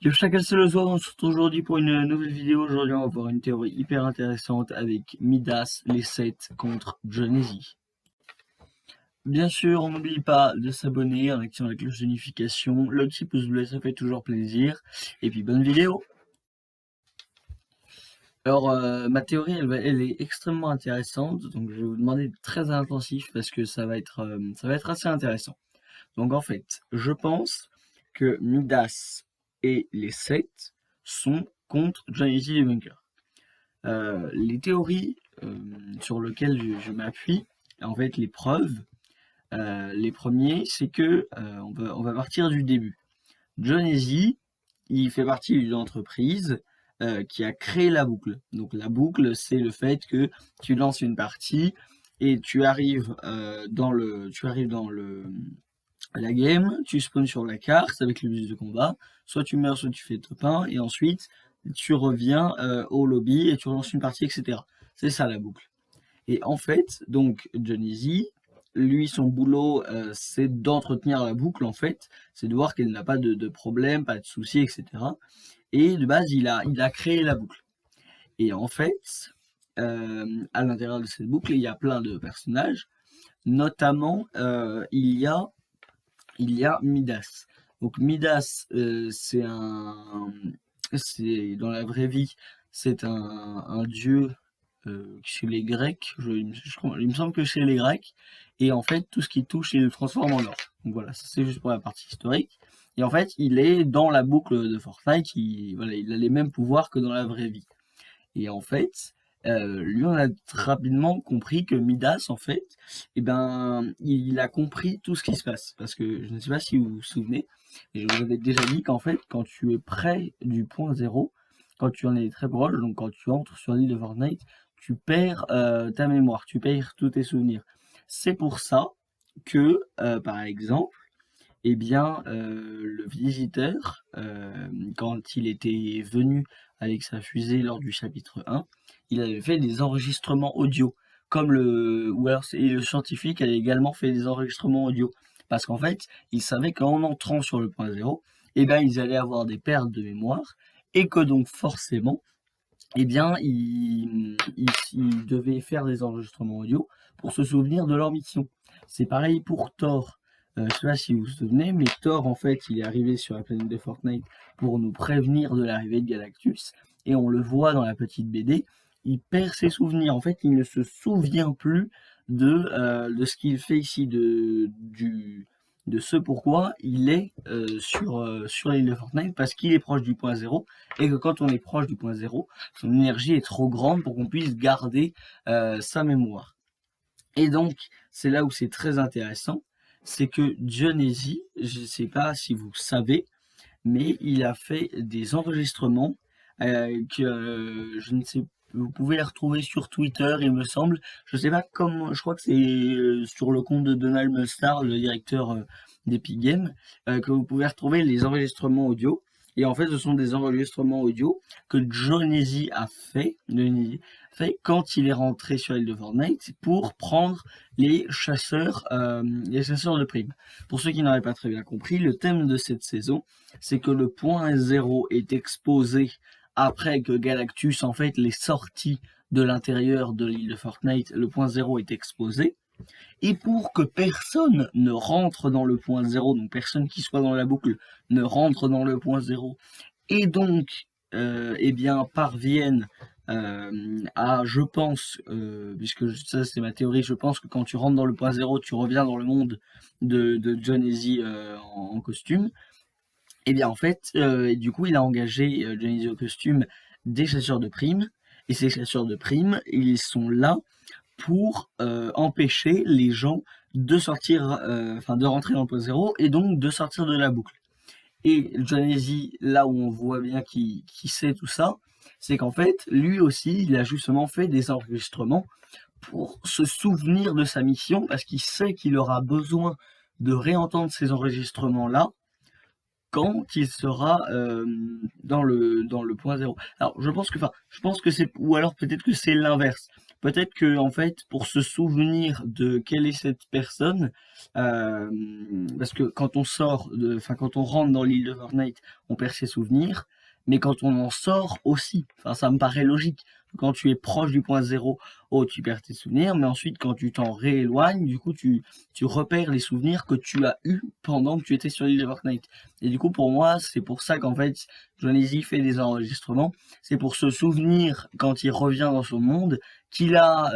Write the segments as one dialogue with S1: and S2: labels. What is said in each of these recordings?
S1: Yo, chacun c'est le soir, on se retrouve aujourd'hui pour une nouvelle vidéo. Aujourd'hui, on va voir une théorie hyper intéressante avec Midas, les 7 contre Johnny. Bien sûr, on n'oublie pas de s'abonner en activant la cloche de notification, le petit pouce bleu, ça fait toujours plaisir. Et puis, bonne vidéo. Alors, ma théorie, elle est extrêmement intéressante, donc je vais vous demander d'être très intensif parce que ça va être assez intéressant. Donc, en fait, je pense que Midas et les 7 sont contre Johnny le vainqueur. Les théories sur lesquelles je m'appuie, en fait, les preuves, les premiers, c'est que on va partir du début. Johnny, il fait partie d'une entreprise qui a créé la boucle. Donc la boucle, c'est le fait que tu lances une partie et tu arrives dans la game, tu spawns sur la carte avec le bus de combat, soit tu meurs, soit tu fais top 1, et ensuite tu reviens au lobby et tu relances une partie, etc. C'est ça la boucle. Et en fait, donc Johnny Z, lui, son boulot, c'est d'entretenir la boucle, en fait, c'est de voir qu'elle n'a pas de problème, pas de soucis, etc. Et de base, il a créé la boucle. Et en fait, à l'intérieur de cette boucle, il y a plein de personnages, notamment il y a Midas. Donc Midas, c'est dans la vraie vie, c'est un dieu chez les Grecs. Il me semble que chez les Grecs. Et en fait, tout ce qui touche, il le transforme en or. Donc voilà, ça c'est juste pour la partie historique. Et en fait, il est dans la boucle de Fortnite. Voilà, il a les mêmes pouvoirs que dans la vraie vie. Et en fait, lui, on a rapidement compris que Midas, en fait, eh ben, il a compris tout ce qui se passe. Parce que je ne sais pas si vous vous souvenez, et je vous avais déjà dit qu'en fait, quand tu es près du point zéro, quand tu en es très proche, donc quand tu entres sur l'île de Fortnite, tu perds ta mémoire, tu perds tous tes souvenirs. C'est pour ça que, par exemple, eh bien, le visiteur, quand il était venu avec sa fusée lors du chapitre 1, il avait fait des enregistrements audio. Ou alors et le scientifique avait également fait des enregistrements audio. Parce qu'en fait, il savait qu'en entrant sur le point zéro, eh ben, ils allaient avoir des pertes de mémoire et que donc forcément, eh bien, ils devaient faire des enregistrements audio pour se souvenir de leur mission. C'est pareil pour Thor. Je sais pas si vous vous souvenez, mais Thor, en fait, il est arrivé sur la planète de Fortnite pour nous prévenir de l'arrivée de Galactus, et on le voit dans la petite BD, il perd ses souvenirs. En fait, il ne se souvient plus de ce qu'il fait ici, de ce pourquoi il est sur l'île de Fortnite, parce qu'il est proche du point zéro, et que quand on est proche du point zéro, son énergie est trop grande pour qu'on puisse garder sa mémoire. Et donc, c'est là où c'est très intéressant, c'est que Johnny, je ne sais pas si vous savez, mais il a fait des enregistrements que je ne sais, vous pouvez les retrouver sur Twitter, il me semble. Je sais pas comment, je crois que c'est sur le compte de Donald Mustar, le directeur d'Epic Games, que vous pouvez retrouver les enregistrements audio. Et en fait, ce sont des enregistrements audio que Johnny fait quand il est rentré sur l'île de Fortnite pour prendre les chasseurs de primes. Pour ceux qui n'auraient pas très bien compris, le thème de cette saison, c'est que le point zéro est exposé après que Galactus, en fait, les sorties de l'intérieur de l'île de Fortnite, le point zéro est exposé. Et pour que personne ne rentre dans le point zéro, donc personne qui soit dans la boucle ne rentre dans le point zéro, et donc, eh bien, parviennent je pense, puisque ça c'est ma théorie, je pense que quand tu rentres dans le point zéro, tu reviens dans le monde de John Easy en costume. Et bien en fait, du coup, il a engagé Johnny au costume des chasseurs de primes. Et ces chasseurs de primes, ils sont là pour empêcher les gens de sortir, de rentrer dans le point zéro et donc de sortir de la boucle. Et Johnny, là où on voit bien qui sait tout ça, c'est qu'en fait, lui aussi, il a justement fait des enregistrements pour se souvenir de sa mission, parce qu'il sait qu'il aura besoin de réentendre ces enregistrements-là quand il sera dans le point zéro. Alors je pense que c'est, ou alors peut-être que c'est l'inverse. Peut-être que en fait, pour se souvenir de quelle est cette personne, parce que quand on sort enfin quand on rentre dans l'île de Fortnite, on perd ses souvenirs, mais quand on en sort aussi, enfin ça me paraît logique. Quand tu es proche du point zéro, oh tu perds tes souvenirs, mais ensuite quand tu t'en rééloignes, du coup tu repères les souvenirs que tu as eus pendant que tu étais sur l'île de Fortnite. Et du coup pour moi, c'est pour ça qu'en fait, Johnny fait des enregistrements, c'est pour se souvenir quand il revient dans son monde qu'il a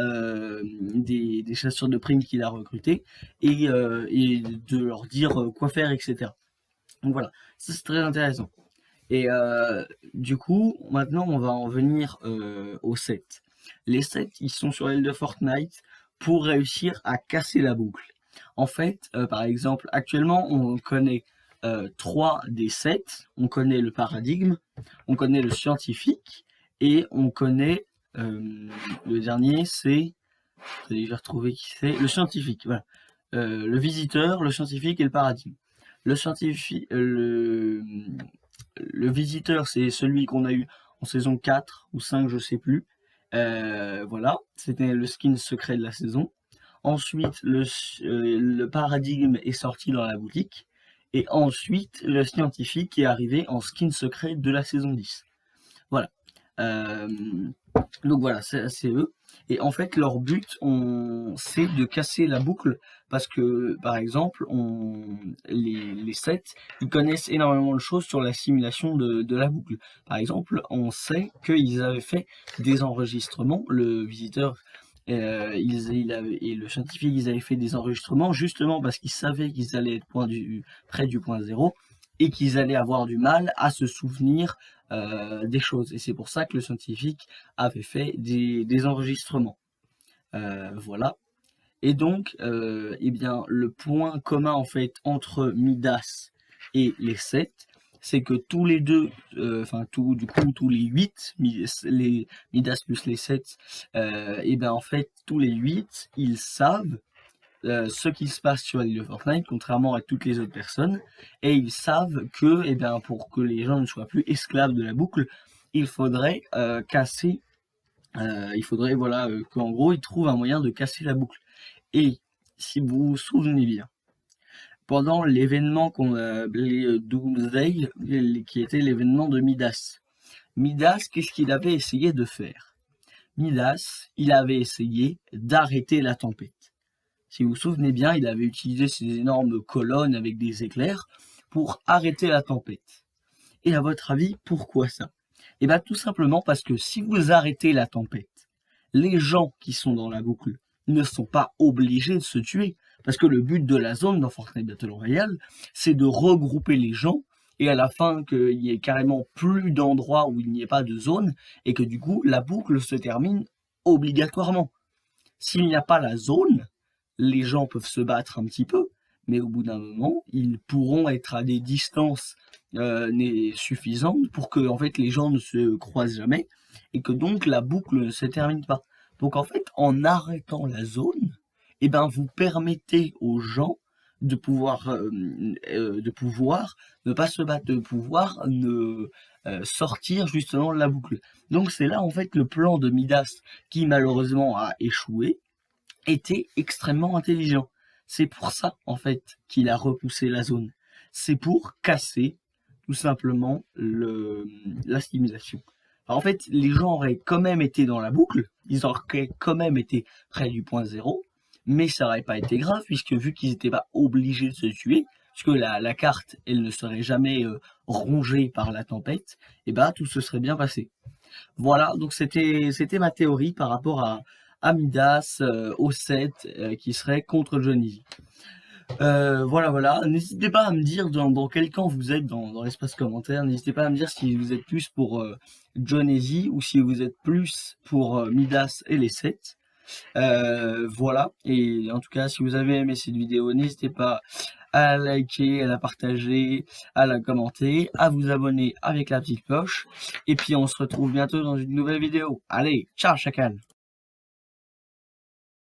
S1: des chasseurs de primes qu'il a recrutés et de leur dire quoi faire, etc. Donc voilà, ça c'est très intéressant. Et du coup, maintenant on va en venir aux sets. Les sets, ils sont sur l'île de Fortnite pour réussir à casser la boucle. En fait, par exemple, actuellement on connaît 3 des 7. On connaît le paradigme, on connaît le scientifique et on connaît le dernier, c'est, je vais retrouver qui c'est, le scientifique. Voilà. Le visiteur, le scientifique et le paradigme. Le scientifique, le visiteur, c'est celui qu'on a eu en saison 4 ou 5, je sais plus. Voilà, c'était le skin secret de la saison. Ensuite, le paradigme est sorti dans la boutique. Et ensuite, le scientifique est arrivé en skin secret de la saison 10. Voilà. Donc voilà, c'est eux. Et en fait, leur but, c'est de casser la boucle parce que, par exemple, les sets, ils connaissent énormément de choses sur la simulation de la boucle. Par exemple, on sait qu'ils avaient fait des enregistrements, le visiteur et le scientifique, ils avaient fait des enregistrements justement parce qu'ils savaient qu'ils allaient être près du point zéro et qu'ils allaient avoir du mal à se souvenir des choses. Et c'est pour ça que le scientifique avait fait des enregistrements. Voilà. Et donc, eh bien, le point commun en fait entre Midas et les 7, c'est que tous les deux, enfin tous les 8, les Midas plus les 7, et bien en fait tous les 8, ils savent ce qui se passe sur l'île de Fortnite, contrairement à toutes les autres personnes, et ils savent que, eh bien, pour que les gens ne soient plus esclaves de la boucle, il faudrait casser, il faudrait voilà qu'en gros ils trouvent un moyen de casser la boucle. Et si vous vous souvenez bien, pendant l'événement qu'on a appelé Doomsday, qui était l'événement de Midas, Midas, qu'est-ce qu'il avait essayé de faire? Midas, il avait essayé d'arrêter la tempête. Si vous vous souvenez bien, il avait utilisé ces énormes colonnes avec des éclairs pour arrêter la tempête. Et à votre avis, pourquoi ça? Eh bien tout simplement parce que si vous arrêtez la tempête, les gens qui sont dans la boucle ne sont pas obligés de se tuer. Parce que le but de la zone dans Fortnite Battle Royale, c'est de regrouper les gens et à la fin qu'il n'y ait carrément plus d'endroits où il n'y ait pas de zone et que du coup la boucle se termine obligatoirement. S'il n'y a pas la zone, les gens peuvent se battre un petit peu, mais au bout d'un moment, ils pourront être à des distances suffisantes pour que en fait les gens ne se croisent jamais et que donc la boucle ne se termine pas. Donc en fait, en arrêtant la zone, eh ben vous permettez aux gens de pouvoir ne pas se battre, de pouvoir sortir justement de la boucle. Donc c'est là en fait le plan de Midas qui malheureusement a échoué était extrêmement intelligent. C'est pour ça, en fait, qu'il a repoussé la zone. C'est pour casser, tout simplement, la stimulation. Alors, en fait, les gens auraient quand même été dans la boucle, ils auraient quand même été près du point zéro, mais ça n'aurait pas été grave, puisque vu qu'ils n'étaient pas obligés de se tuer, puisque la carte, elle ne serait jamais rongée par la tempête, et bah tout se serait bien passé. Voilà, donc c'était ma théorie par rapport à Midas, au 7 qui serait contre Johnny. Voilà. N'hésitez pas à me dire dans quel camp vous êtes dans l'espace commentaire. N'hésitez pas à me dire si vous êtes plus pour Johnny ou si vous êtes plus pour Midas et les 7. Voilà, et en tout cas, si vous avez aimé cette vidéo, n'hésitez pas à liker, à la partager, à la commenter, à vous abonner avec la petite cloche. Et puis on se retrouve bientôt dans une nouvelle vidéo. Allez, ciao chacal!